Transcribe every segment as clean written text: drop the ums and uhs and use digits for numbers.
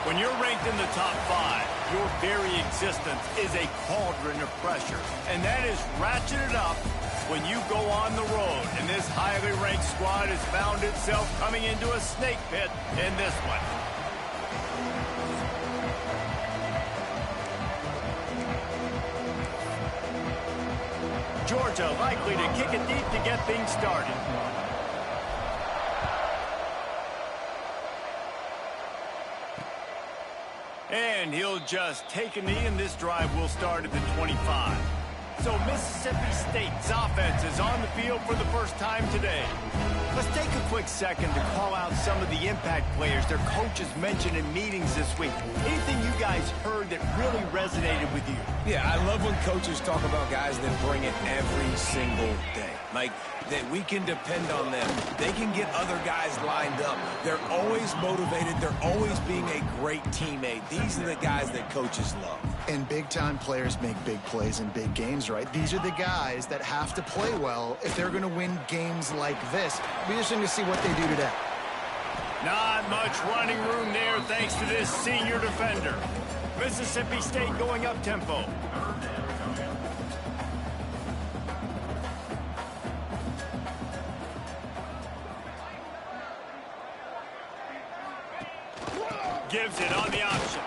When you're ranked in the top 5, your very existence is a cauldron of pressure. And that is ratcheted up when you go on the road. And this highly ranked squad has found itself coming into a snake pit in this one. Georgia likely to kick it deep to get things started. And he'll just take a knee, and this drive will start at the 25. So Mississippi State's offense is on the field for the first time today. Let's take a quick second to call out some of the impact players their coaches mentioned in meetings this week. Anything you guys heard that really resonated with you? Yeah, I love when coaches talk about guys that bring it every single day. Like, that we can depend on them. They can get other guys lined up. They're always motivated. They're always being a great teammate. These are the guys that coaches love. And big-time players make big plays in big games, right? These are the guys that have to play well if they're going to win games like this. Be interesting to see what they do today. Not much running room there thanks to this senior defender. Mississippi State going up tempo. Gives it on the option.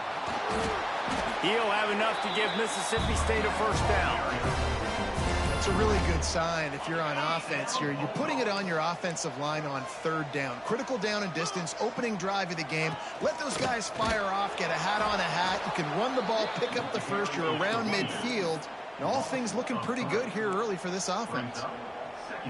He'll have enough to give Mississippi State a first down. That's a really good sign if you're on offense. You're putting it on your offensive line on third down. Critical down and distance, opening drive of the game. Let those guys fire off, get a hat on a hat. You can run the ball, pick up the first. You're around midfield. And all things looking pretty good here early for this offense.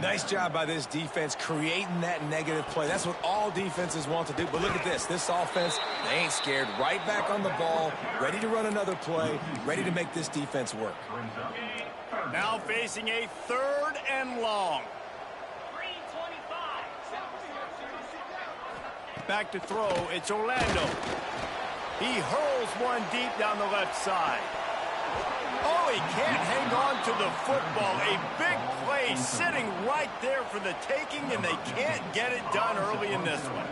Nice job by this defense creating that negative play. That's what all defenses want to do. But look at this. This offense, they ain't scared. Right back on the ball, ready to run another play, ready to make this defense work. Now facing a 3rd and long. Back to throw. It's Orlando. He hurls one deep down the left side. Oh, he can't hang on to the football. A big play sitting right there for the taking, and they can't get it done early in this one.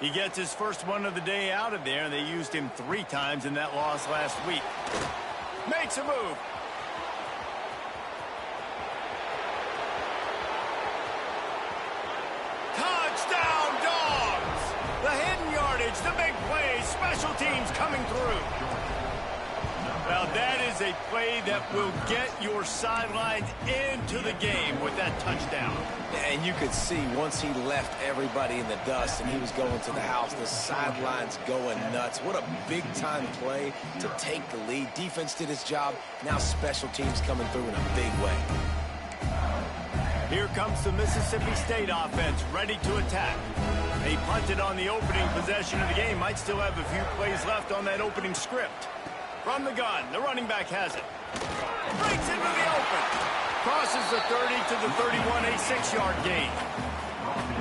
He gets his first one of the day out of there, and they used him 3 times in that loss last week. Makes a move. Touchdown, Dogs! The hidden yardage, the big play, special teams coming through. Now that is a play that will get your sidelines into the game with that touchdown. And you could see once he left everybody in the dust and he was going to the house, the sidelines going nuts. What a big-time play to take the lead. Defense did its job. Now special teams coming through in a big way. Here comes the Mississippi State offense ready to attack. They punted on the opening possession of the game. Might still have a few plays left on that opening script. From the gun, the running back has it. Breaks into the open. Crosses the 30 to the 31, a 6-yard gain.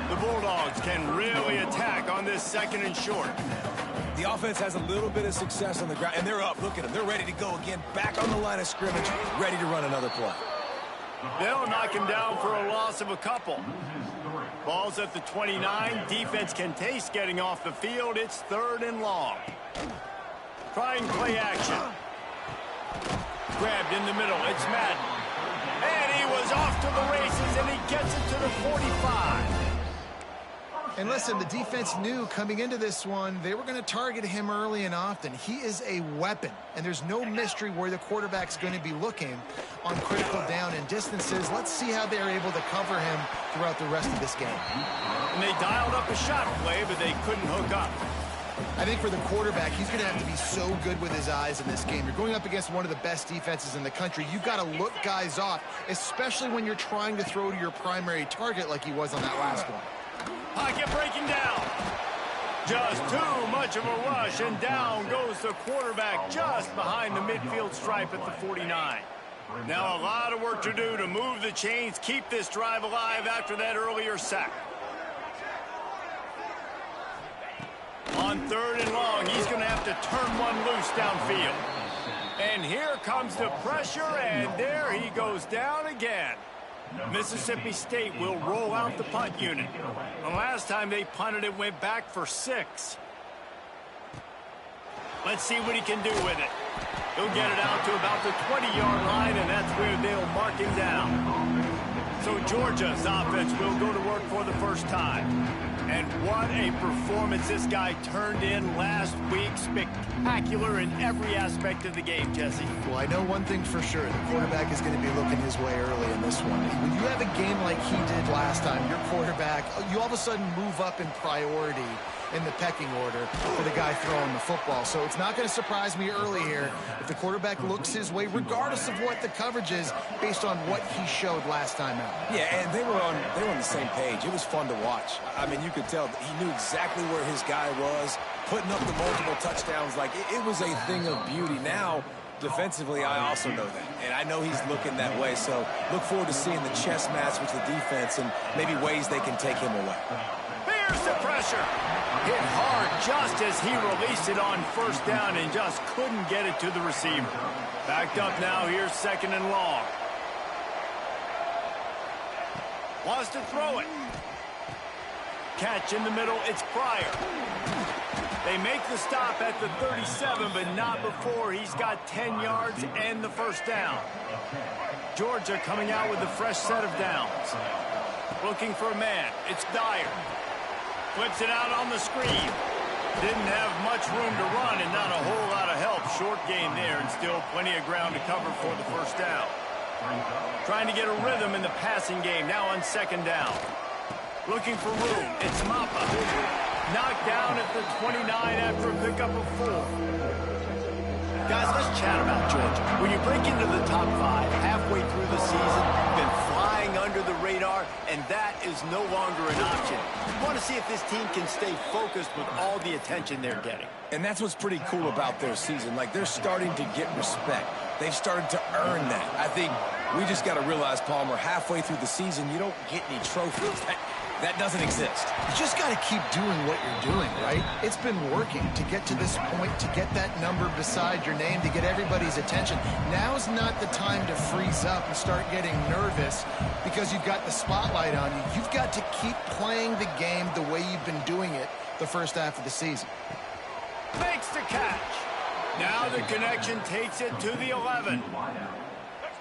The Bulldogs can really attack on this 2nd and short. The offense has a little bit of success on the ground, and they're up. Look at them. They're ready to go again. Back on the line of scrimmage, ready to run another play. They'll knock him down for a loss of a couple. Ball's at the 29. Defense can taste getting off the field. It's 3rd and long. Trying play action. Grabbed in the middle. It's Madden. And he was off to the races, and he gets it to the 45. And listen, the defense knew coming into this one, they were going to target him early and often. He is a weapon, and there's no mystery where the quarterback's going to be looking on critical down and distances. Let's see how they're able to cover him throughout the rest of this game. And they dialed up a shot play, but they couldn't hook up. I think for the quarterback, he's going to have to be so good with his eyes in this game. You're going up against one of the best defenses in the country. You've got to look guys off, especially when you're trying to throw to your primary target like he was on that last one. Pocket breaking down. Just too much of a rush, and down goes the quarterback just behind the midfield stripe at the 49. Now a lot of work to do to move the chains, keep this drive alive after that earlier sack. On 3rd and long, he's going to have to turn one loose downfield. And here comes the pressure, and there he goes down again. Mississippi State will roll out the punt unit. The last time they punted, it went back for 6. Let's see what he can do with it. He'll get it out to about the 20-yard line, and that's where they'll mark him down. So Georgia's offense will go to work for the first time. And what a performance this guy turned in last week. Spectacular in every aspect of the game, Jesse. Well, I know one thing for sure. The quarterback is going to be looking his way early in this one. When you have a game like he did last time, your quarterback, you all of a sudden move up in priority in the pecking order for the guy throwing the football. So it's not going to surprise me early here if the quarterback looks his way, regardless of what the coverage is, based on what he showed last time out. Yeah, and they were on the same page. It was fun to watch. I mean, you could tell that he knew exactly where his guy was, putting up the multiple touchdowns. Like, it was a thing of beauty. Now, defensively, I also know that. And I know he's looking that way. So look forward to seeing the chess match with the defense and maybe ways they can take him away. Here's the pressure. Hit hard just as he released it on first down and just couldn't get it to the receiver. Backed up now. Here's 2nd and long. Wants to throw it. Catch in the middle. It's Pryor. They make the stop at the 37, but not before he's got 10 yards and the first down. Georgia coming out with a fresh set of downs. Looking for a man. It's Dyer. Flips it out on the screen. Didn't have much room to run and not a whole lot of help. Short game there and still plenty of ground to cover for the first down. Trying to get a rhythm in the passing game now on 2nd down. Looking for room. It's Mappa. Knocked down at the 29 after a pickup of 4. Guys, let's chat about Georgia. When you break into the top 5 halfway through the season, you've been flying under the radar, and that is no longer an option. You want to see if this team can stay focused with all the attention they're getting. And that's what's pretty cool about their season. Like, they're starting to get respect. They've started to earn that. I think we just got to realize, Palmer, halfway through the season, you don't get any trophies. That doesn't exist. You just got to keep doing what you're doing, right? It's been working to get to this point, to get that number beside your name, to get everybody's attention. Now's not the time to freeze up and start getting nervous because you've got the spotlight on you. You've got to keep playing the game the way you've been doing it the first half of the season. Makes the catch. Now the connection takes it to the 11.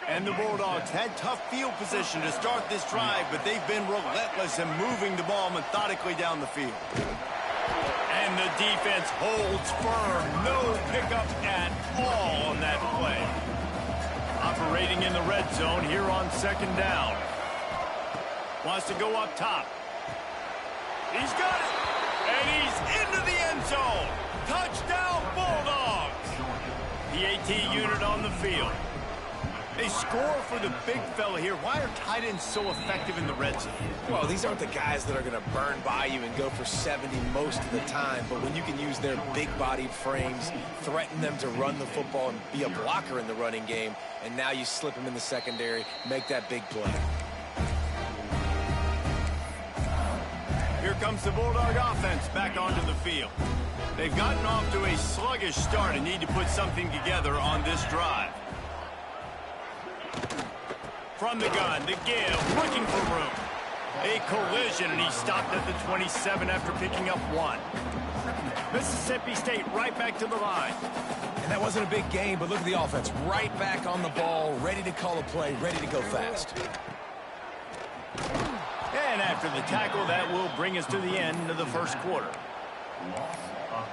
And the Bulldogs had tough field position to start this drive, but they've been relentless in moving the ball methodically down the field. And the defense holds firm. No pickup at all on that play. Operating in the red zone here on 2nd down. Wants to go up top. He's got it. And he's into the end zone. Touchdown, Bulldogs. PAT unit on the field. They score for the big fella here. Why are tight ends so effective in the red zone? Well, these aren't the guys that are going to burn by you and go for 70 most of the time. But when you can use their big-bodied frames, threaten them to run the football and be a blocker in the running game, and now you slip them in the secondary, make that big play. Here comes the Bulldog offense back onto the field. They've gotten off to a sluggish start and need to put something together on this drive. From the gun, the give, looking for room. A collision, and he stopped at the 27 after picking up 1. Mississippi State right back to the line. And that wasn't a big game, but look at the offense. Right back on the ball, ready to call a play, ready to go fast. And after the tackle, that will bring us to the end of the first quarter. Loss of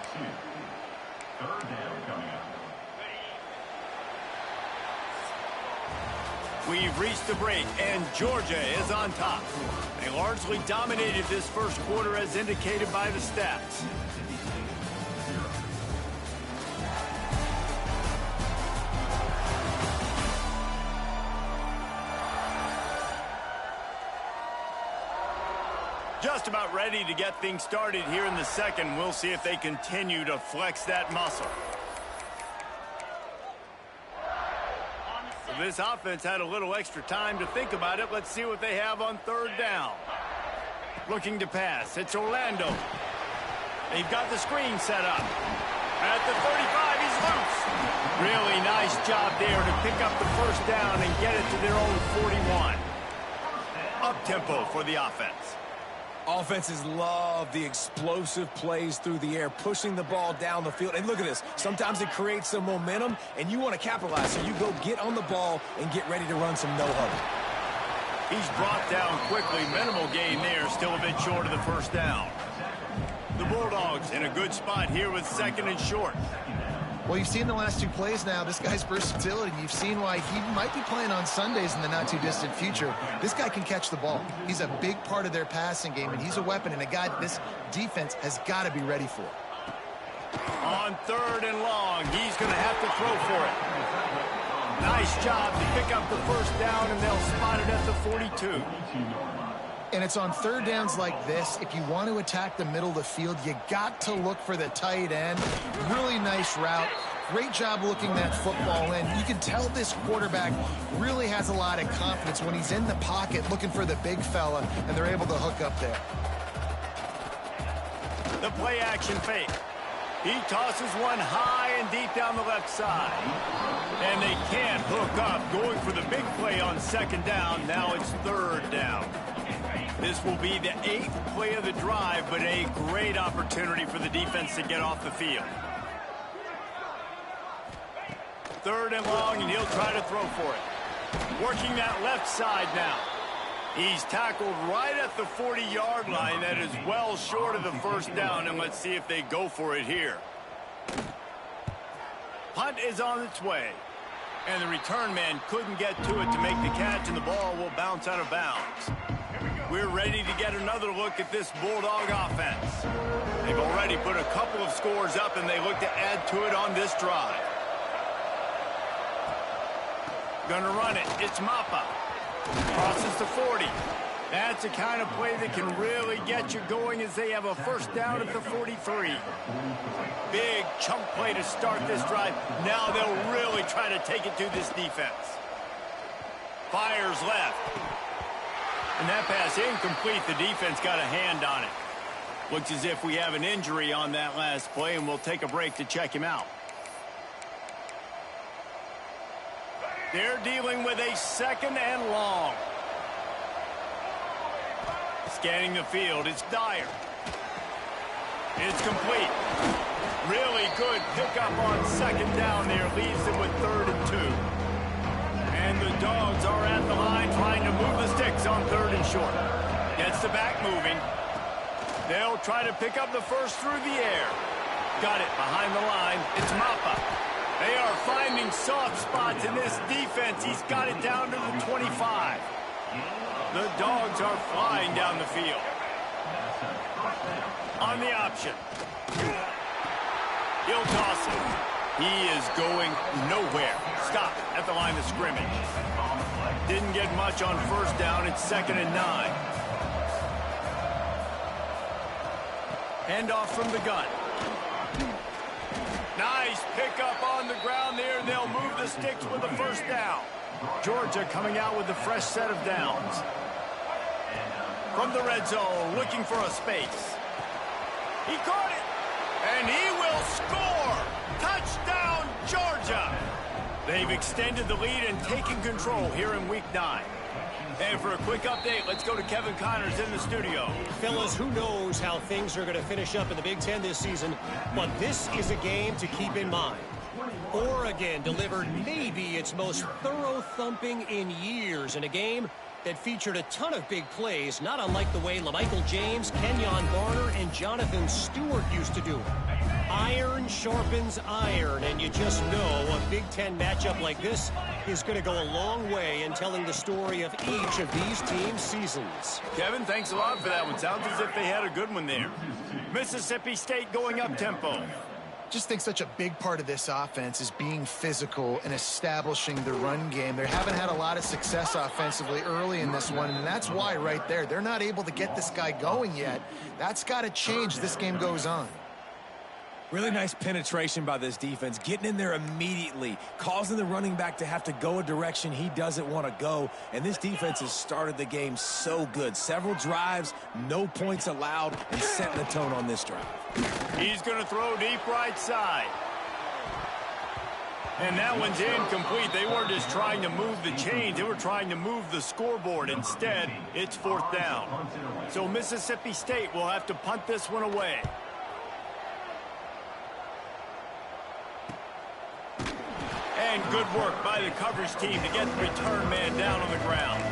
2. 3rd down coming up. We've reached the break, and Georgia is on top. They largely dominated this first quarter as indicated by the stats. Just about ready to get things started here in the second. We'll see if they continue to flex that muscle. This offense had a little extra time to think about it. Let's see what they have on 3rd down. Looking to pass. It's Orlando. They've got the screen set up. At the 35, he's loose. Really nice job there to pick up the first down and get it to their own 41. Up-tempo for the offense. Offenses love the explosive plays through the air, pushing the ball down the field. And look at this. Sometimes it creates some momentum, and you want to capitalize. So you go get on the ball and get ready to run some no-huddle. He's brought down quickly. Minimal gain there. Still a bit short of the first down. The Bulldogs in a good spot here with 2nd and short. Well, you've seen the last 2 plays now. This guy's versatility. You've seen why he might be playing on Sundays in the not-too-distant future. This guy can catch the ball. He's a big part of their passing game, and he's a weapon and a guy that this defense has got to be ready for. On 3rd and long, he's going to have to throw for it. Nice job to pick up the first down, and they'll spot it at the 42. And it's on 3rd downs like this. If you want to attack the middle of the field, you got to look for the tight end. Really nice route. Great job looking that football in. You can tell this quarterback really has a lot of confidence when he's in the pocket looking for the big fella, and they're able to hook up there. The play action fake. He tosses one high and deep down the left side. And they can't hook up, going for the big play on 2nd down. Now it's 3rd down. This will be the 8th play of the drive, but a great opportunity for the defense to get off the field. 3rd and long, and he'll try to throw for it. Working that left side now. He's tackled right at the 40-yard line. That is well short of the first down, and let's see if they go for it here. Punt is on its way, and the return man couldn't get to it to make the catch, and the ball will bounce out of bounds. We're ready to get another look at this Bulldog offense. They've already put a couple of scores up, and they look to add to it on this drive. Gonna run it. It's Mapa. Crosses the 40. That's the kind of play that can really get you going as they have a first down at the 43. Big chunk play to start this drive. Now they'll really try to take it to this defense. Fires left. And that pass incomplete. The defense got a hand on it. Looks as if we have an injury on that last play, and we'll take a break to check him out. They're dealing with a 2nd and long. Scanning the field, it's Dyer. It's complete. Really good pickup on 2nd down there. Leaves them with 3rd and 2. And the Dogs are at the line trying to move the sticks on 3rd and short. Gets the back moving. They'll try to pick up the first through the air. Got it behind the line. It's Mapa. They are finding soft spots in this defense. He's got it down to the 25. The Dogs are flying down the field. On the option. He'll toss it. He is going nowhere. Stop at the line of scrimmage. Didn't get much on first down. It's 2nd and 9. Handoff from the gun. Nice pickup on the ground there. They'll move the sticks with a first down. Georgia coming out with a fresh set of downs. From the red zone, looking for a space. He caught it, and he will score. Touchdown, Georgia. They've extended the lead and taken control here in Week 9. And for a quick update, let's go to Kevin Connors in the studio. Fellas, who knows how things are going to finish up in the Big Ten this season, but this is a game to keep in mind. Oregon delivered maybe its most thorough thumping in years in a game that featured a ton of big plays, not unlike the way LaMichael James, Kenyon Barner, and Jonathan Stewart used to do it. Iron sharpens iron, and you just know a Big Ten matchup like this is going to go a long way in telling the story of each of these teams' seasons. Kevin, thanks a lot for that one. Sounds as if they had a good one there. Mississippi State going up tempo. Just think such a big part of this offense is being physical and establishing the run game. They haven't had a lot of success offensively early in this one, and that's why right there, they're not able to get this guy going yet. That's got to change as this game goes on. Really nice penetration by this defense, getting in there immediately, causing the running back to have to go a direction he doesn't want to go. And this defense has started the game so good. Several drives, no points allowed, and setting the tone on this drive. He's going to throw deep right side. And that one's incomplete. They weren't just trying to move the chains. They were trying to move the scoreboard. Instead, it's 4th down. So Mississippi State will have to punt this one away. And good work by the coverage team to get the return man down on the ground.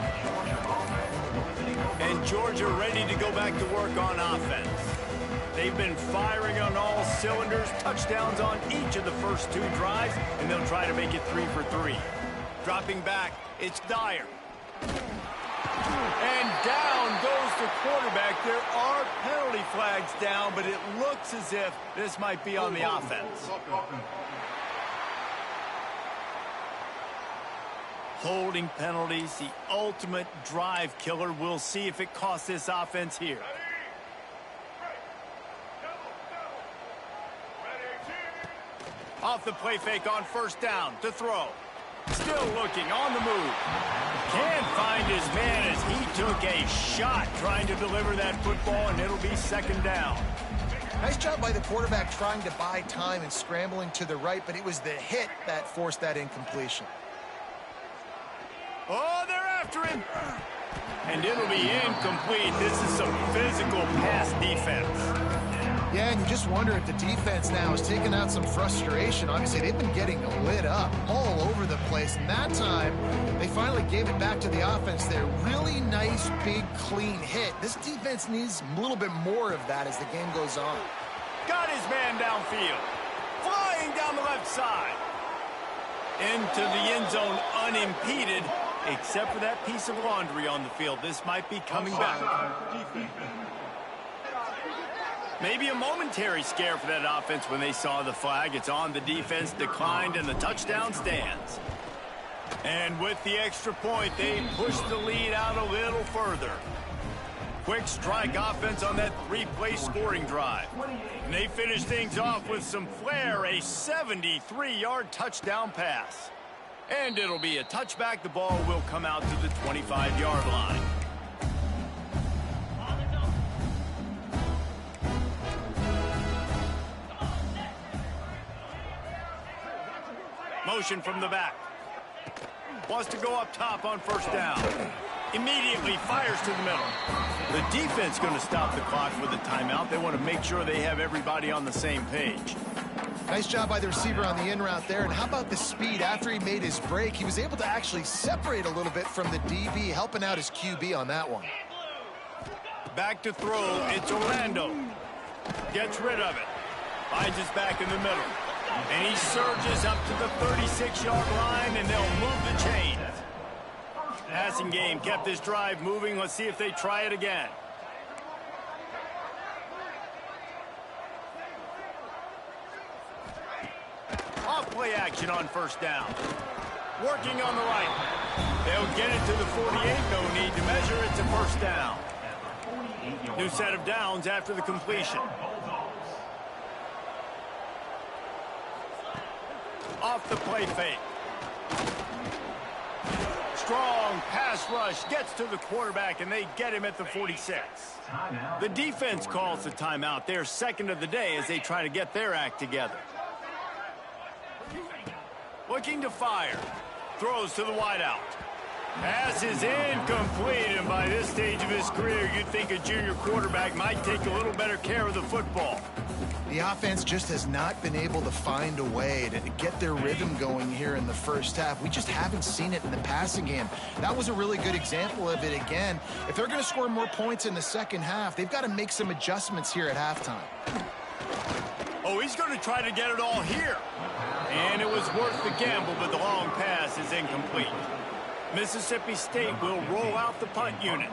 And Georgia ready to go back to work on offense. They've been firing on all cylinders, touchdowns on each of the first 2 drives, and they'll try to make it 3 for 3. Dropping back, it's Dyer. And down goes the quarterback. There are penalty flags down, but it looks as if this might be on the offense. Holding penalties, the ultimate drive killer. We'll see if it costs this offense here. Off the play fake on 1st down to throw. Still looking on the move. Can't find his man as he took a shot trying to deliver that football, and it'll be 2nd down. Nice job by the quarterback trying to buy time and scrambling to the right, but it was the hit that forced that incompletion. Oh, they're after him. And it'll be incomplete. This is some physical pass defense. Yeah, and you just wonder if the defense now is taking out some frustration. Obviously, they've been getting lit up all over the place. And that time, they finally gave it back to the offense there. Really nice, big, clean hit. This defense needs a little bit more of that as the game goes on. Got his man downfield. Flying down the left side. Into the end zone unimpeded, except for that piece of laundry on the field. This might be coming back. Maybe a momentary scare for that offense when they saw the flag. It's on, the defense declined, and the touchdown stands. And with the extra point, they push the lead out a little further. Quick strike offense on that 3-play scoring drive. And they finish things off with some flair, a 73-yard touchdown pass. And it'll be a touchback. The ball will come out to the 25-yard line. Motion from the back. Wants to go up top on 1st down. Immediately fires to the middle. The defense going to stop the clock with a timeout. They want to make sure they have everybody on the same page. Nice job by the receiver on the in route there. And how about the speed? After he made his break, he was able to actually separate a little bit from the DB, helping out his QB on that one. Back to throw. It's Orlando. Gets rid of it. Finds his back in the middle. And he surges up to the 36-yard line, and they'll move the chains. Passing game kept this drive moving. Let's see if they try it again. Off play action on 1st down. Working on the right. They'll get it to the 48. No need to measure. It's a 1st down. New set of downs after the completion. Off the play fake. Strong pass rush gets to the quarterback, and they get him at the 46. The defense calls the timeout. They're 2nd of the day as they try to get their act together. Looking to fire. Throws to the wideout. Pass is incomplete, and by this stage of his career, you'd think a junior quarterback might take a little better care of the football. The offense just has not been able to find a way to get their rhythm going here in the 1st half. We just haven't seen it in the passing game. That was a really good example of it again. If they're going to score more points in the 2nd half, they've got to make some adjustments here at halftime. Oh, he's going to try to get it all here. And it was worth the gamble, but the long pass is incomplete. Mississippi State will roll out the punt unit.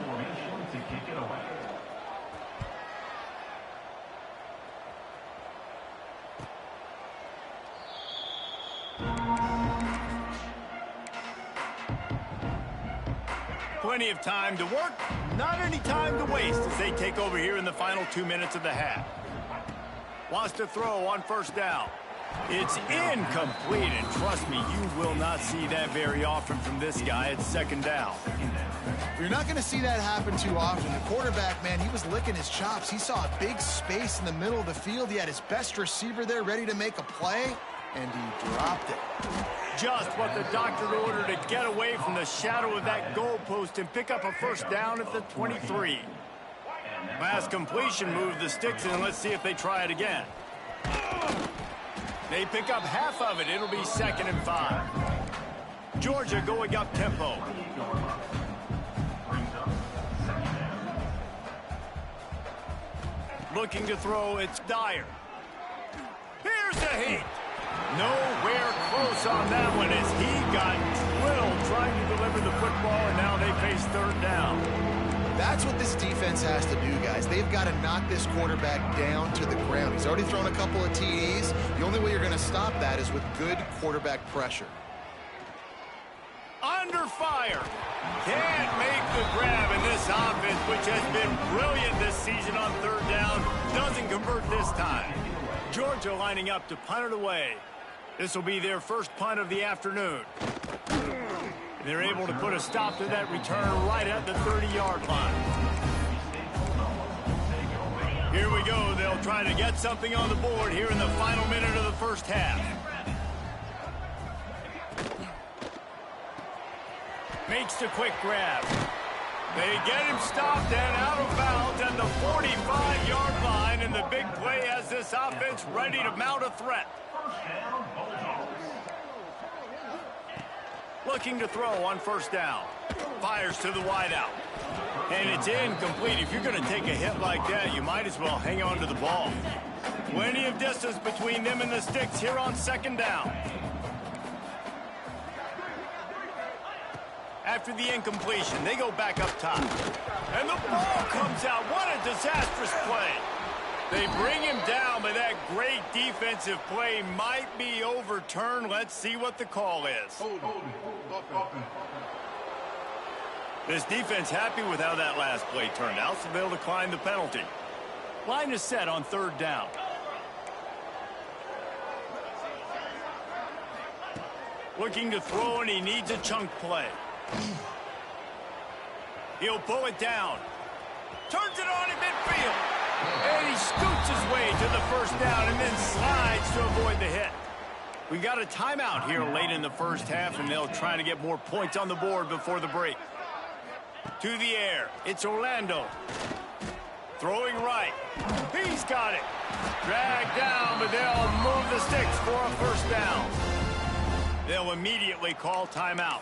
Plenty of time to work, not any time to waste as they take over here in the final 2 minutes of the half. Wants to throw on 1st down. It's incomplete, and trust me, you will not see that very often from this guy. It's 2nd down. You're not going to see that happen too often. The quarterback, man, he was licking his chops. He saw a big space in the middle of the field. He had his best receiver there ready to make a play. and he dropped it. Just what the doctor ordered to get away from the shadow of that goalpost and pick up a first down at the 23. Last completion moved the sticks, and let's see if they try it again. They pick up half of it. It'll be 2nd and 5. Georgia going up tempo. Looking to throw, it's Dyer. Here's the heat. Nowhere close on that one as he got drilled trying to deliver the football, and now they face 3rd down. That's what this defense has to do, guys. They've got to knock this quarterback down to the ground. He's already thrown a couple of TDs. The only way you're going to stop that is with good quarterback pressure. Under fire. Can't make the grab, and this offense, which has been brilliant this season on 3rd down, doesn't convert this time. Georgia lining up to punt it away. This will be their first punt of the afternoon. They're able to put a stop to that return right at the 30-yard line. Here we go. They'll try to get something on the board here in the final minute of the first half. Makes the quick grab. They get him stopped and out of bounds at the 45-yard line, and the big play has this offense ready to mount a threat. Looking to throw on 1st down. Fires to the wideout. And it's incomplete. If you're going to take a hit like that, you might as well hang on to the ball. Plenty of distance between them and the sticks here on 2nd down. After the incompletion, they go back up top. And the ball comes out. What a disastrous play. They bring him down, but that great defensive play might be overturned. Let's see what the call is. This defense happy with how that last play turned out, so they'll decline the penalty. Line is set on 3rd down. Looking to throw, and he needs a chunk play. He'll pull it down. Turns it on in midfield. And he scoots his way to the 1st down and then slides to avoid the hit. We got a timeout here late in the first half, and they'll try to get more points on the board before the break. To the air. It's Orlando. Throwing right. He's got it. Dragged down, but they'll move the sticks for a 1st down. They'll immediately call timeout.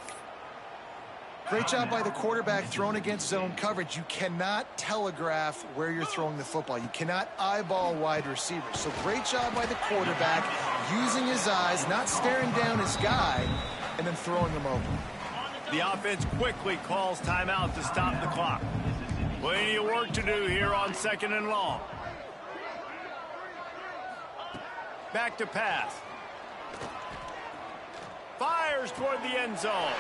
Great job by the quarterback thrown against zone coverage. You cannot telegraph where you're throwing the football. You cannot eyeball wide receivers. So great job by the quarterback using his eyes, not staring down his guy, and then throwing him open. The offense quickly calls timeout to stop the clock. Plenty of work to do here on 2nd and long. Back to pass. Fires toward the end zone.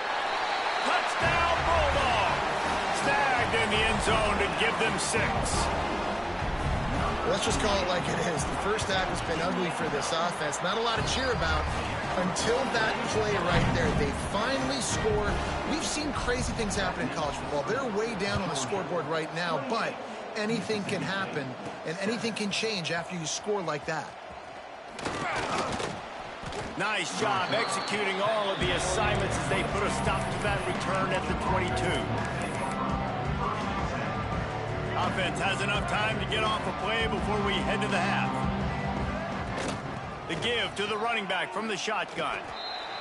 Touchdown, Bulldog! Snagged in the end zone to give them 6. Let's just call it like it is. The first half has been ugly for this offense. Not a lot to cheer about until that play right there. They finally score. We've seen crazy things happen in college football. They're way down on the scoreboard right now, but anything can happen, and anything can change after you score like that. Nice job executing all of the assignments as they put a stop to that return at the 22. Offense has enough time to get off a play before we head to the half. The give to the running back from the shotgun.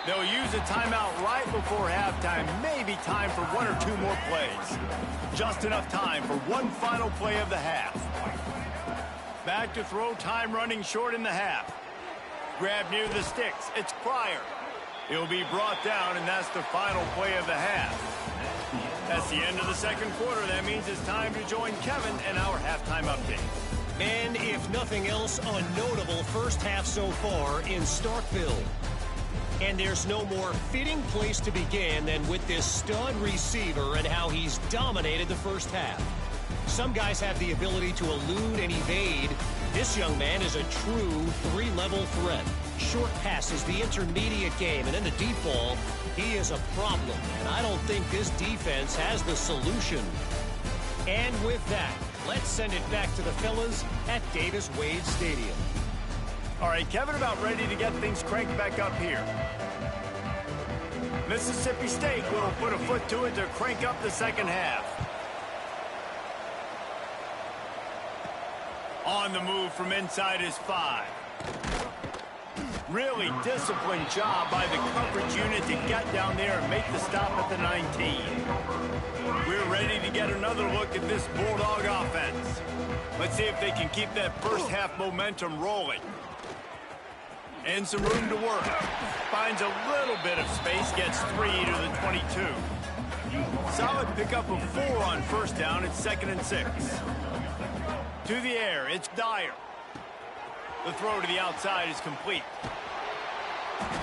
They'll use a timeout right before halftime. Maybe time for 1 or 2 more plays. Just enough time for one final play of the half. Back to throw, time running short in the half. Grab near the sticks. It's Pryor. He'll be brought down, and that's the final play of the half. That's the end of the 2nd quarter. That means it's time to join Kevin and our halftime update. And if nothing else, a notable first half so far in Starkville. And there's no more fitting place to begin than with this stud receiver and how he's dominated the first half. Some guys have the ability to elude and evade. This young man is a true 3-level threat. Short passes, the intermediate game, and then the deep ball, he is a problem. And I don't think this defense has the solution. And with that, let's send it back to the fellas at Davis Wade Stadium. All right, Kevin, about ready to get things cranked back up here. Mississippi State will put a foot to it to crank up the second half. On the move from inside his 5. Really disciplined job by the coverage unit to get down there and make the stop at the 19. We're ready to get another look at this Bulldog offense. Let's see if they can keep that first half momentum rolling. And some room to work. Finds a little bit of space, gets 3 to the 22. Solid pickup of 4 on first down. It's 2nd and 6. To the air, it's Dyer. The throw to the outside is complete.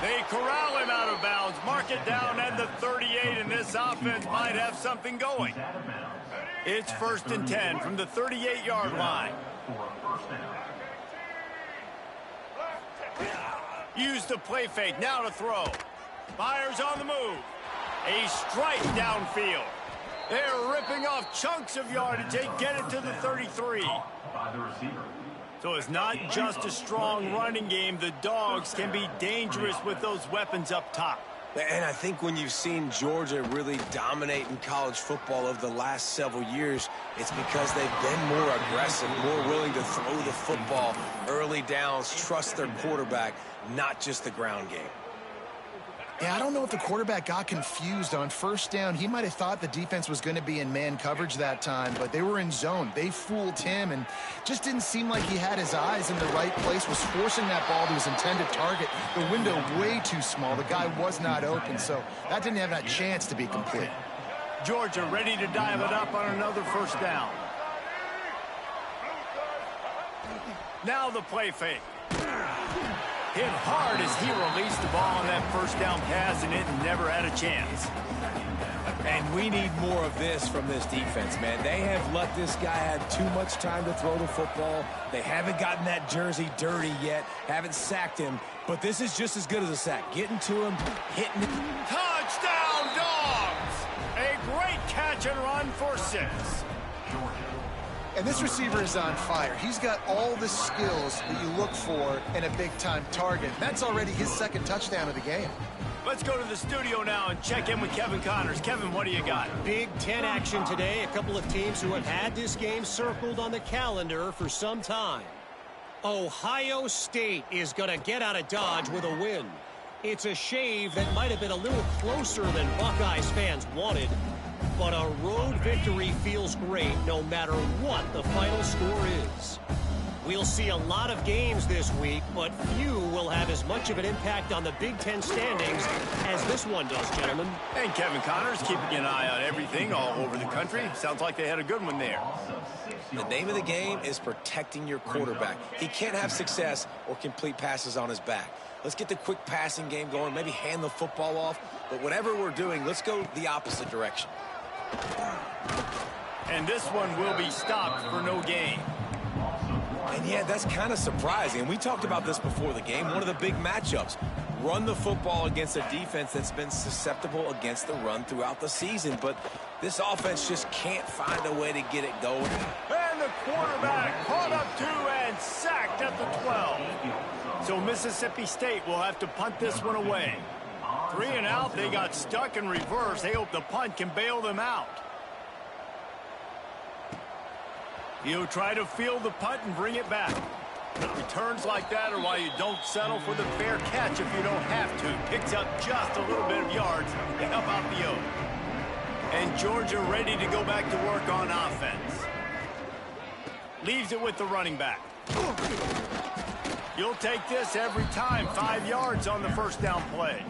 They corral him out of bounds, mark it down at the 38, and this offense might have something going. It's 1st and 10 from the 38-yard line. Use the play fake, now to throw. Fires on the move. A strike downfield. They're ripping off chunks of yardage. They get it to the 33. By the receiver. So it's not just a strong running game. The Dogs can be dangerous with those weapons up top. And I think when you've seen Georgia really dominate in college football over the last several years, it's because they've been more aggressive, more willing to throw the football, early downs, trust their quarterback, not just the ground game. Yeah, I don't know if the quarterback got confused on first down. He might have thought the defense was going to be in man coverage that time, but they were in zone. They fooled him and just didn't seem like he had his eyes in the right place, was forcing that ball to his intended target. The window way too small. The guy was not open, so that didn't have that chance to be complete. Georgia ready to dial it up on another first down. Now the play fake. Hit hard as he released the ball on that first down pass, and it never had a chance. And we need more of this from this defense, man. They have let this guy have too much time to throw the football. They haven't gotten that jersey dirty yet, haven't sacked him, but this is just as good as a sack. Getting to him, hitting him. Touchdown, Dogs! A great catch and run for 6. And this receiver is on fire. He's got all the skills that you look for in a big-time target. That's already his 2nd touchdown of the game. Let's go to the studio now and check in with Kevin Connors. Kevin, what do you got? Big Ten action today. A couple of teams who have had this game circled on the calendar for some time. Ohio State is going to get out of Dodge with a win. It's a shave that might have been a little closer than Buckeyes fans wanted. But a road victory feels great no matter what the final score is. We'll see a lot of games this week, but few will have as much of an impact on the Big Ten standings as this one does, gentlemen. And Kevin Connors keeping an eye on everything all over the country. Sounds like they had a good one there. The name of the game is protecting your quarterback. He can't have success or complete passes on his back. Let's get the quick passing game going, maybe hand the football off. But whatever we're doing, let's go the opposite direction. And this one will be stopped for no gain. And yeah, that's kind of surprising. We talked about this before the game. One of the big matchups. Run the football against a defense that's been susceptible against the run throughout the season. But this offense just can't find a way to get it going. And the quarterback caught up to and sacked at the 12. So Mississippi State will have to punt this one away. 3 and out, they got stuck in reverse. They hope the punt can bail them out. He'll try to field the punt and bring it back. Returns like that are why you don't settle for the fair catch if you don't have to. Picks up just a little bit of yards to help out the O. And Georgia ready to go back to work on offense. Leaves it with the running back. You'll take this every time. 5 yards on the first down play.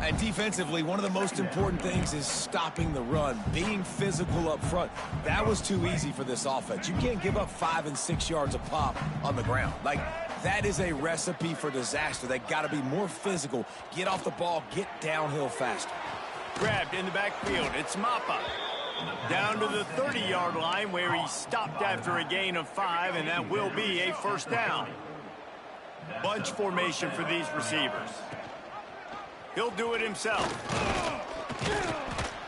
And defensively, one of the most important things is stopping the run, being physical up front. That was too easy for this offense. You can't give up 5 and 6 yards a pop on the ground. Like, that is a recipe for disaster. They got to be more physical, get off the ball, get downhill faster. Grabbed in the backfield. It's Mappa. Down to the 30-yard line where he stopped after a gain of 5, and that will be a first down. Bunch formation for these receivers. He'll do it himself.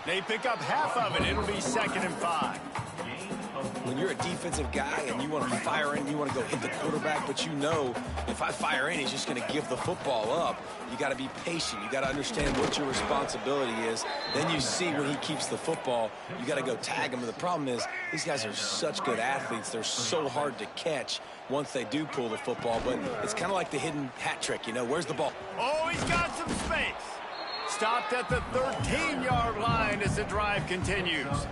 They pick up half of it. It'll be 2nd and 5. when you're a defensive guy and you want to fire in, you want to go hit the quarterback, but you know if I fire in, he's just going to give the football up. You got to be patient. You got to understand what your responsibility is. Then you see when he keeps the football, you got to go tag him. But the problem is these guys are such good athletes. They're so hard to catch once they do pull the football. But it's kind of like the hidden hat trick, you know. Where's the ball? Oh, he's got some space. Stopped at the 13-yard line as the drive continues.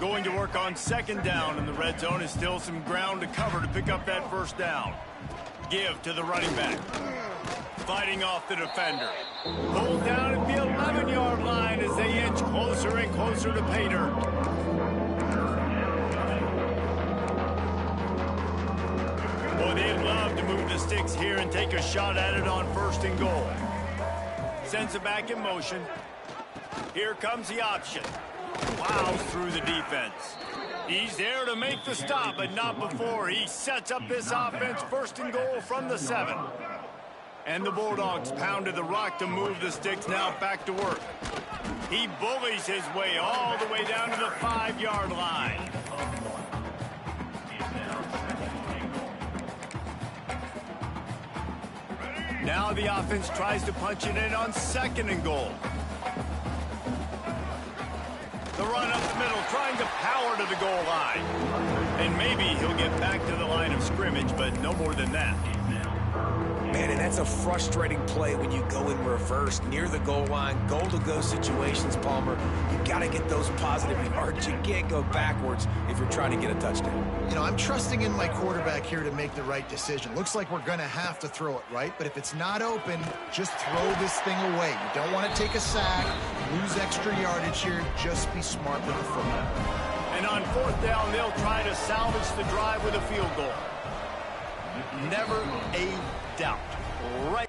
Going to work on second down in the red zone. Is still some ground to cover to pick up that first down. Give to the running back. Fighting off the defender. Pulled down at the 11-yard line as they inch closer and closer to pay dirt. Boy, they'd love to move the sticks here and take a shot at it on first and goal. Sends it back in motion. Here comes the option. Plows through the defense. He's there to make the stop, but not before. He sets up this offense first and goal from the 7. And the Bulldogs pounded the rock to move the sticks now back to work. He bullies his way all the way down to the 5-yard line. Now the offense tries to punch it in on second and goal. The run up the middle, trying to power to the goal line. And maybe he'll get back to the line of scrimmage, but no more than that. Man, and that's a frustrating play when you go in reverse near the goal line, goal-to-go situations, Palmer. You got to get those positive yards. You can't go backwards if you're trying to get a touchdown. You know, I'm trusting in my quarterback here to make the right decision. Looks like we're going to have to throw it, right? But if it's not open, just throw this thing away. You don't want to take a sack, lose extra yardage here. Just be smart with the football. And on fourth down, they'll try to salvage the drive with a field goal. Never a doubt. Right.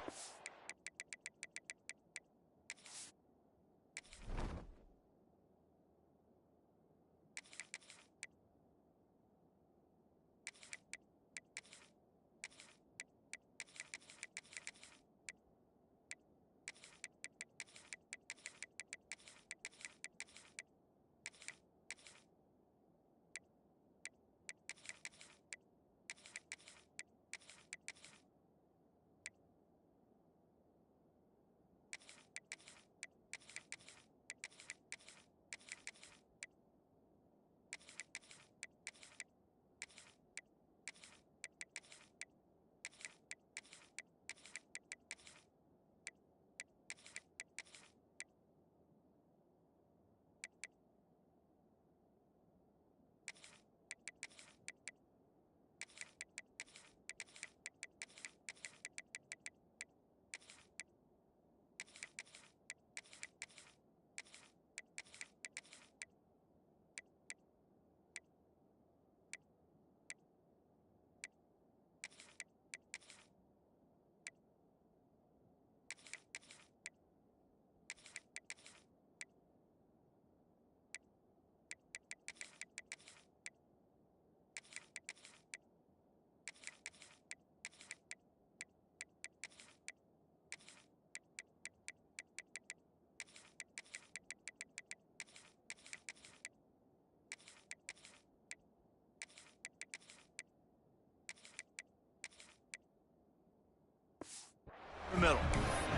Middle.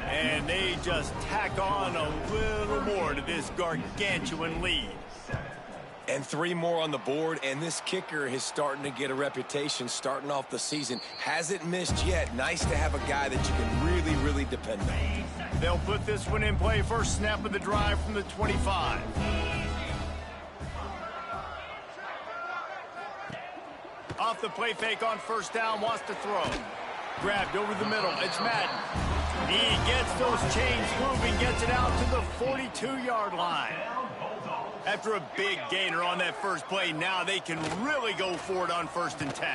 And they just tack on a little more to this gargantuan lead. And 3 more on the board, and this kicker is starting to get a reputation starting off the season. Hasn't missed yet. Nice to have a guy that you can really, really depend on. They'll put this one in play. First snap of the drive from the 25. Off the play fake on first down, wants to throw. Grabbed over the middle. It's Madden. He gets those chains moving, gets it out to the 42-yard line. After a big gainer on that first play, now they can really go for it on first and 10.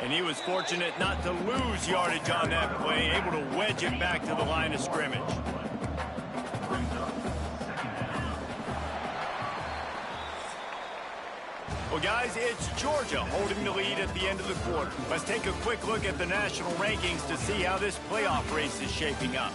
And he was fortunate not to lose yardage on that play, able to wedge it back to the line of scrimmage. Well, guys, it's Georgia holding the lead at the end of the quarter. Let's take a quick look at the national rankings to see how this playoff race is shaping up.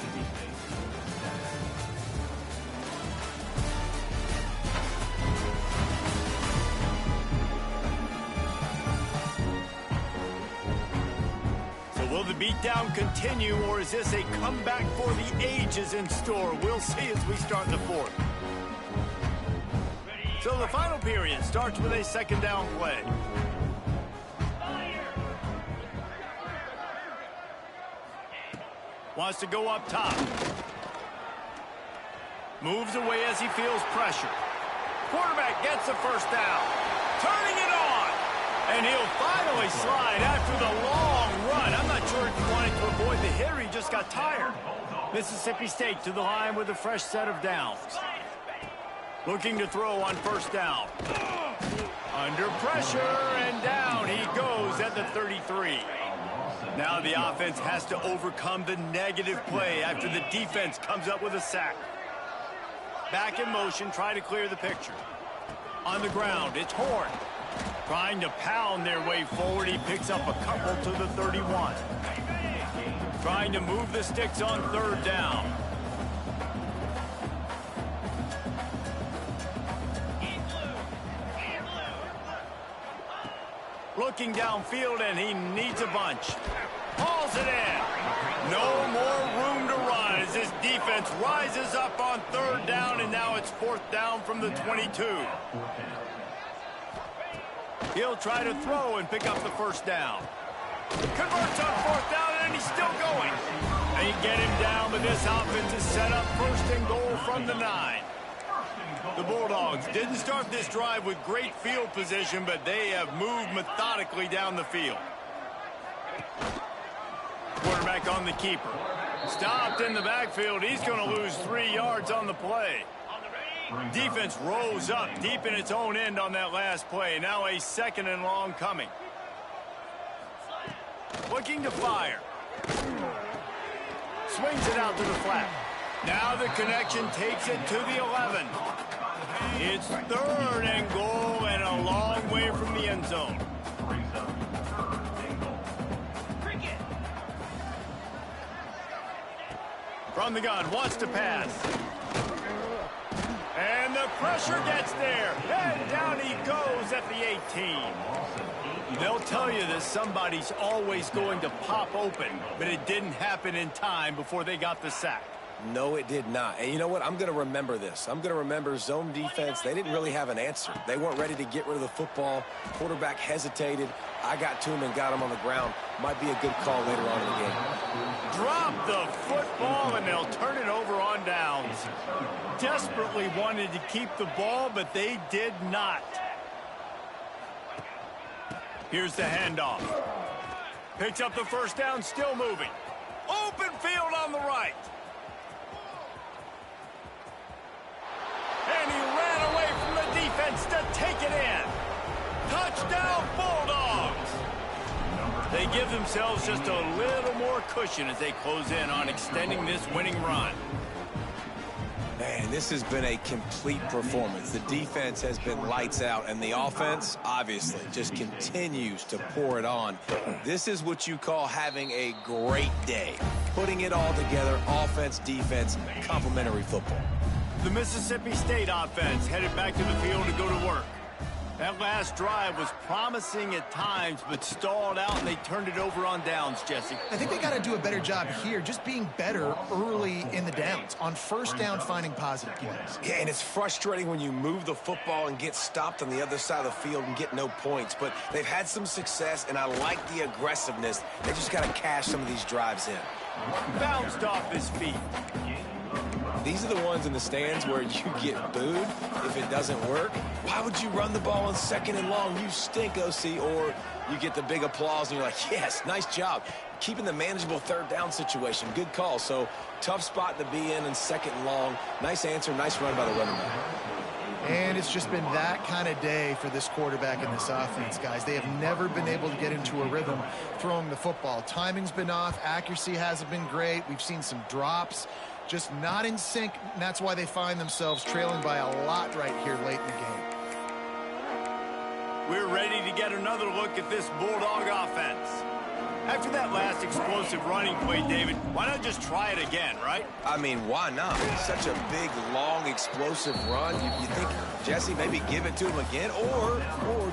the beatdown continue, or is this a comeback for the ages in store? We'll see as we start in the fourth. So the final period starts with a second down play. Wants to go up top. Moves away as he feels pressure. Quarterback gets the first down. Turning it on. And he'll finally slide after the long run. I'm not sure if he wanted to avoid the hit or he just got tired. Mississippi State to the line with a fresh set of downs. Looking to throw on first down. Under pressure and down he goes at the 33. Now the offense has to overcome the negative play after the defense comes up with a sack. Back in motion, try to clear the picture. On the ground, it's Horn. Trying to pound their way forward, he picks up a couple to the 31. Trying to move the sticks on third down. Looking downfield, and he needs a bunch. Hauls it in. No more room to run as this defense rises up on third down, and now it's fourth down from the 22. He'll try to throw and pick up the first down. Converts on fourth down, and he's still going. They get him down, but this offense is set up first and goal from the 9. The Bulldogs didn't start this drive with great field position, but they have moved methodically down the field. Quarterback on the keeper. Stopped in the backfield. He's going to lose 3 yards on the play. Defense rose up deep in its own end on that last play. Now a second and long coming. Looking to fire. Swings it out to the flat. Now the connection takes it to the 11. It's third and goal and a long way from the end zone. From the gun, wants to pass. And the pressure gets there. And down he goes at the 18. They'll tell you that somebody's always going to pop open, but it didn't happen in time before they got the sack. No, it did not. And you know what? I'm going to remember this. I'm going to remember zone defense. They didn't really have an answer. They weren't ready to get rid of the football. Quarterback hesitated. I got to him and got him on the ground. Might be a good call later on in the game. Drop the football, and they'll turn it over on downs. Desperately wanted to keep the ball, but they did not. Here's the handoff. Picks up the first down, still moving. Open field on the right. And he ran away from the defense to take it in. Touchdown, Bulldogs. They give themselves just a little more cushion as they close in on extending this winning run. Man, this has been a complete performance. The defense has been lights out, and the offense, obviously, just continues to pour it on. This is what you call having a great day. Putting it all together, offense, defense, complementary football. The Mississippi State offense headed back to the field to go to work. That last drive was promising at times, but stalled out, and they turned it over on downs, Jesse. I think they got to do a better job here, just being better early in the downs. On first down, finding positive plays. Yeah, and it's frustrating when you move the football and get stopped on the other side of the field and get no points. But they've had some success, and I like the aggressiveness. They just got to cash some of these drives in. Bounced off his feet. These are the ones in the stands where you get booed if it doesn't work. Why would you run the ball on second and long? You stink, OC. Or you get the big applause and you're like, yes, nice job. Keeping the manageable third down situation. Good call. So tough spot to be in second and long. Nice answer, nice run by the running back. And it's just been that kind of day for this quarterback and this offense, guys. They have never been able to get into a rhythm throwing the football. Timing's been off. Accuracy hasn't been great. We've seen some drops. Just not in sync, and that's why they find themselves trailing by a lot right here late in the game. We're ready to get another look at this Bulldog offense. After that last explosive running play, David, why not just try it again, right? I mean, why not? Such a big, long, explosive run. You think, Jesse, maybe give it to him again? Or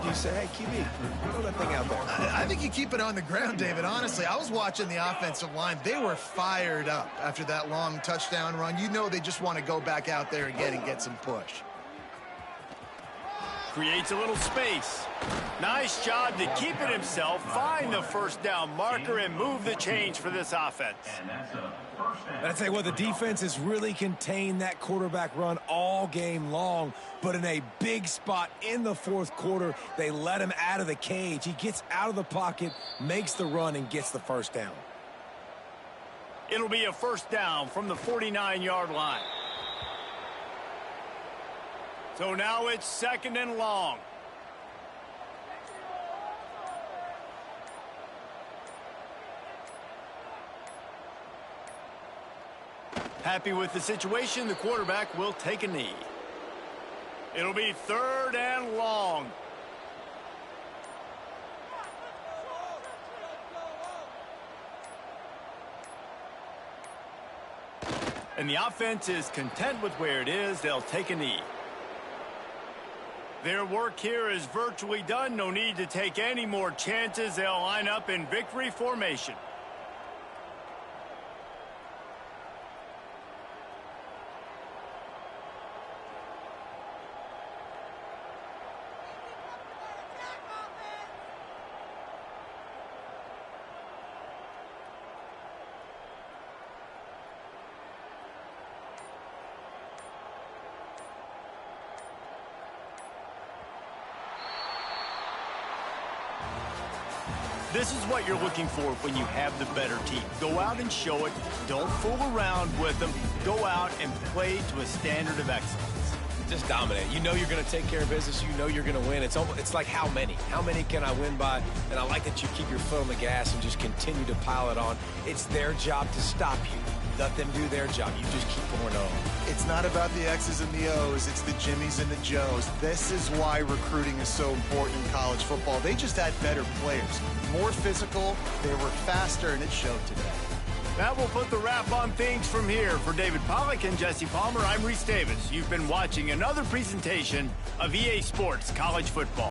do you say, hey, QB, throw that thing out there? I think you keep it on the ground, David. Honestly, I was watching the offensive line. They were fired up after that long touchdown run. You know they just want to go back out there again and get some push. Creates a little space. Nice job to keep it himself, find the first down marker, and move the change for this offense. And that's a first down. I tell you what, the defense has really contained that quarterback run all game long, but in a big spot in the fourth quarter, they let him out of the cage. He gets out of the pocket, makes the run, and gets the first down. It'll be a first down from the 49-yard line. So now it's second and long. Happy with the situation, the quarterback will take a knee. It'll be third and long. And the offense is content with where it is. They'll take a knee. Their work here is virtually done. No need to take any more chances. They'll line up in victory formation. This is what you're looking for when you have the better team. Go out and show it. Don't fool around with them. Go out and play to a standard of excellence. Just dominate. You know you're going to take care of business. You know you're going to win. It's like how many? How many can I win by? And I like that you keep your foot on the gas and just continue to pile it on. It's their job to stop you. Let them do their job. You just keep pouring on. It's not about the X's and the O's. It's the Jimmies and the Joes. This is why recruiting is so important in college football. They just had better players. More physical, they were faster, and it showed today. That will put the wrap on things from here. For David Pollack and Jesse Palmer, I'm Reese Davis. You've been watching another presentation of EA Sports College Football.